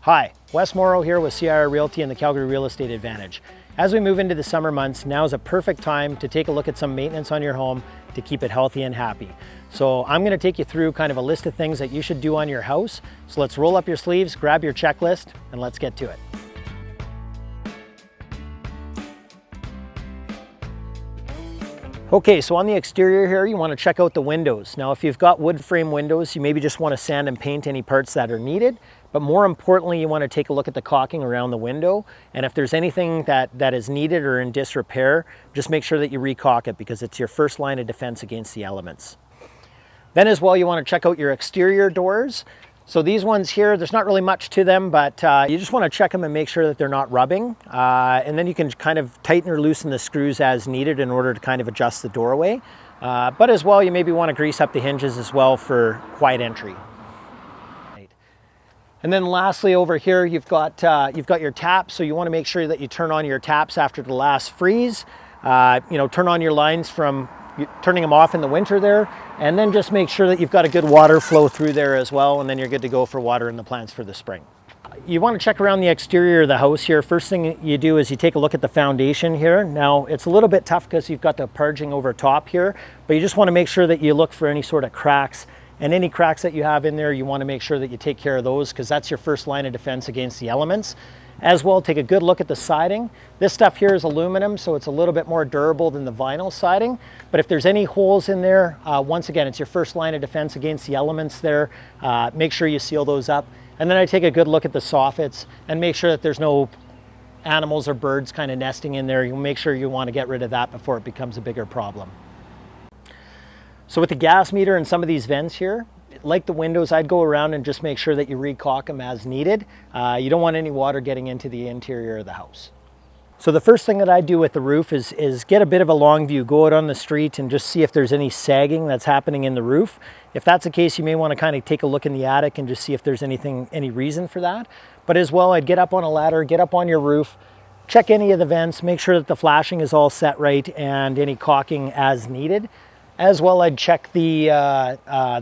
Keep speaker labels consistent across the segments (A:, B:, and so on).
A: Hi, Wes Morrow here with CIR Realty and the Calgary Real Estate Advantage. As we move into the summer months, now is a perfect time to take a look at some maintenance on your home to keep it healthy and happy. So I'm going to take you through kind of a list of things that you should do on your house. So let's roll up your sleeves, grab your checklist, and let's get to it. Okay, so on the exterior here, you want to check out the windows. Now, if you've got wood frame windows, you maybe just want to sand and paint any parts that are needed. But more importantly, you want to take a look at the caulking around the window. And if there's anything that is needed or in disrepair, just make sure that you recaulk it because it's your first line of defense against the elements. Then as well, you want to check out your exterior doors. So these ones here, there's not really much to them, but you just want to check them and make sure that they're not rubbing. And then you can kind of tighten or loosen the screws as needed in order to kind of adjust the doorway. But as well, you maybe want to grease up the hinges as well for quiet entry. And then lastly over here, you've got your taps. So you want to make sure that you turn on your taps after the last freeze. Turn on your lines from turning them off in the winter there, and then just make sure that you've got a good water flow through there as well, and then you're good to go for watering the plants for the spring. You want to check around the exterior of the house here. First thing you do is you take a look at the foundation here. Now it's a little bit tough because you've got the parging over top here, but you just want to make sure that you look for any sort of cracks, and any cracks that you have in there, you want to make sure that you take care of those because that's your first line of defense against the elements. As well, take a good look at the siding. This stuff here is aluminum, so it's a little bit more durable than the vinyl siding. But if there's any holes in there, once again, it's your first line of defense against the elements there. Make sure you seal those up. And then I take a good look at the soffits and make sure that there's no animals or birds kind of nesting in there. You'll make sure you want to get rid of that before it becomes a bigger problem. So with the gas meter and some of these vents here, like the windows, I'd go around and just make sure that you recaulk them as needed. You don't want any water getting into the interior of the house. So the first thing that I do with the roof is get a bit of a long view, go out on the street and just see if there's any sagging that's happening in the roof. If that's the case, you may want to kind of take a look in the attic and just see if there's any reason for that. But as well, I'd get up on a ladder, get up on your roof, check any of the vents, make sure that the flashing is all set right and any caulking as needed. As well, I'd check the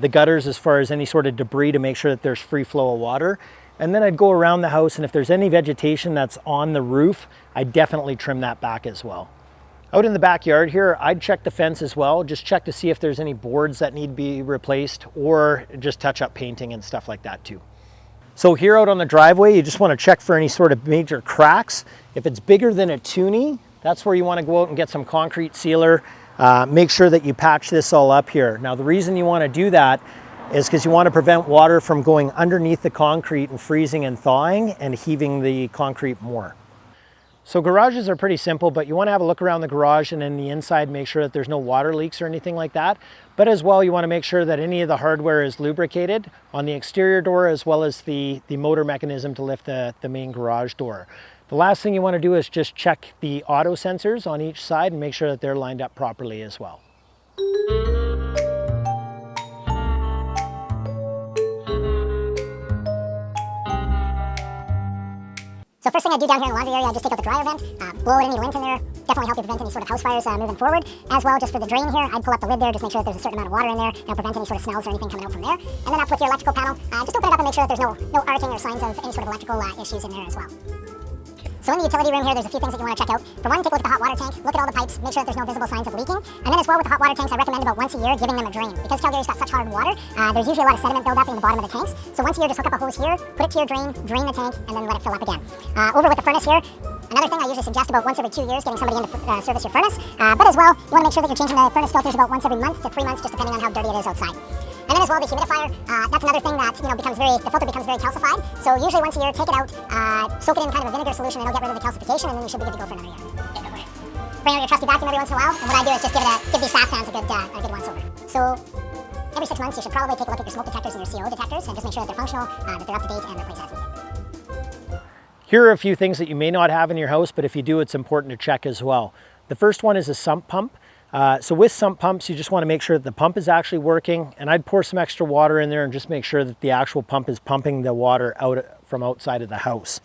A: gutters as far as any sort of debris to make sure that there's free flow of water. And then I'd go around the house, and if there's any vegetation that's on the roof, I'd definitely trim that back as well. Out in the backyard here, I'd check the fence as well, just check to see if there's any boards that need to be replaced or just touch up painting and stuff like that too. So here out on the driveway, you just want to check for any sort of major cracks. If it's bigger than a toonie, that's where you want to go out and get some concrete sealer. Make sure that you patch this all up here. Now the reason you want to do that is because you want to prevent water from going underneath the concrete and freezing and thawing and heaving the concrete more. So garages are pretty simple, but you want to have a look around the garage and in the inside, make sure that there's no water leaks or anything like that. But as well, you want to make sure that any of the hardware is lubricated on the exterior door as well as the motor mechanism to lift the main garage door. The last thing you want to do is just check the auto sensors on each side and make sure that they're lined up properly as well.
B: So first thing I do down here in the laundry area, I just take out the dryer vent, blow out any lint in there, definitely help you prevent any sort of house fires moving forward. As well, just for the drain here, I'd pull up the lid there, just make sure that there's a certain amount of water in there, and prevent any sort of smells or anything coming out from there. And then up with your electrical panel, just open it up and make sure that there's no arcing or signs of any sort of electrical issues in there as well. So in the utility room here, there's a few things that you want to check out. For one, take a look at the hot water tank, look at all the pipes, make sure that there's no visible signs of leaking. And then as well with the hot water tanks, I recommend about once a year giving them a drain. Because Calgary's got such hard water, there's usually a lot of sediment buildup in the bottom of the tanks. So once a year, just hook up a hose here, put it to your drain the tank, and then let it fill up again. Over with the furnace here, another thing I usually suggest about once every 2 years, getting somebody in to service your furnace. But as well, you want to make sure that you're changing the furnace filters about once every month to 3 months, just depending on how dirty it is outside. And then as well, the humidifier, that's another thing that the filter becomes very calcified. So usually once a year, take it out, soak it in kind of a vinegar solution, and it'll get rid of the calcification, and then you should be good to go for another year. Bring out your trusty vacuum every once in a while, and what I do is just give these bath fans a good once over. So every 6 months, you should probably take a look at your smoke detectors and your CO detectors, and just make sure that they're functional, that they're up to date, and replace as needed.
A: Here are a few things that you may not have in your house, but if you do, it's important to check as well. The first one is a sump pump. So with sump pumps, you just want to make sure that the pump is actually working, and I'd pour some extra water in there and just make sure that the actual pump is pumping the water out from outside of the house.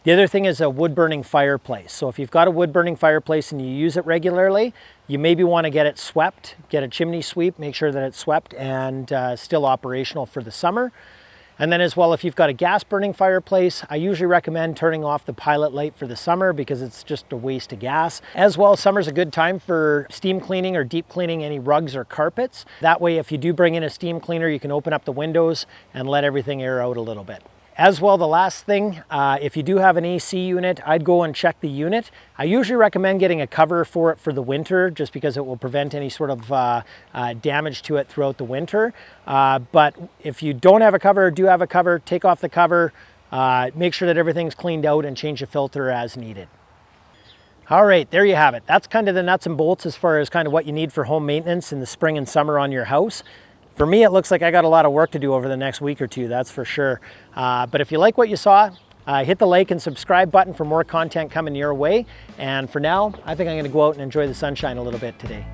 A: The other thing is a wood burning fireplace. So if you've got a wood burning fireplace and you use it regularly, you maybe want to get it swept, get a chimney sweep, make sure that it's swept and still operational for the summer. And then as well, if you've got a gas burning fireplace, I usually recommend turning off the pilot light for the summer because it's just a waste of gas. As well, summer's a good time for steam cleaning or deep cleaning any rugs or carpets. That way, if you do bring in a steam cleaner, you can open up the windows and let everything air out a little bit. As well, the last thing, if you do have an AC unit, I'd go and check the unit. I usually recommend getting a cover for it for the winter just because it will prevent any sort of damage to it throughout the winter. But if you don't have a cover or do have a cover, take off the cover, make sure that everything's cleaned out and change the filter as needed. All right, there you have it. That's kind of the nuts and bolts as far as kind of what you need for home maintenance in the spring and summer on your house. For me, it looks like I got a lot of work to do over the next week or two, that's for sure. But if you like what you saw, hit the like and subscribe button for more content coming your way. And for now, I think I'm gonna go out and enjoy the sunshine a little bit today.